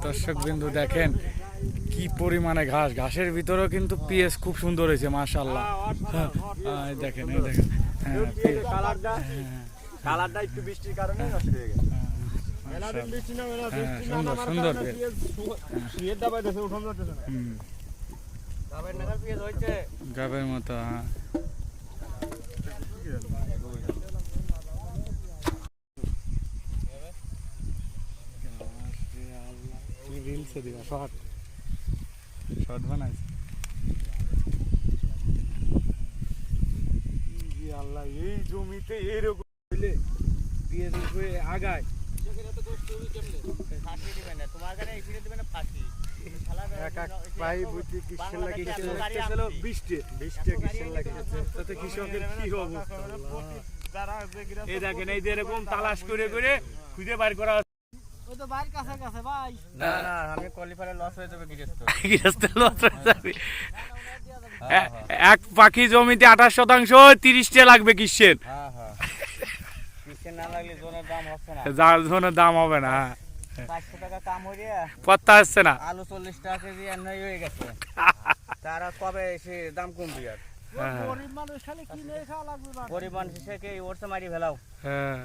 দর্শক বিন্দু দেখেন কি পরিমাণে ঘাস, ঘাসের ভিতরেও কিন্তু পিএস খুব সুন্দর হয়েছে মাশাআল্লাহ। এই দেখেন এই দেখেন, কালারটা একটু বৃষ্টির কারণে নষ্ট হয়ে গেছে। সুন্দর সুন্দর গাবের মতো। রিলসে দিবা শর্ট শর্ট বানাইছে। আল্লাহ, এই জমিতে এরকম হইলে পেঁয়াজ উপরে আগায়। এরকম তালাশ করে করে খুঁজে বাইর করা। এক পাখি জমিতে 28% 30টা লাগবে কিসের, যার জন্য দাম হবে না। 500 টাকা কাম হইয়া পত্তা আসছে না, আলু 40 টাকা কেজি এন্নাই হয়ে গেছে। তারা কবে এসে দাম কমবে? আর গরিব মানুষ খালি কিনে খাওয়া লাগবে। গরিব মানুষ এসে কি ওরছে মারি ফেলাও। হ্যাঁ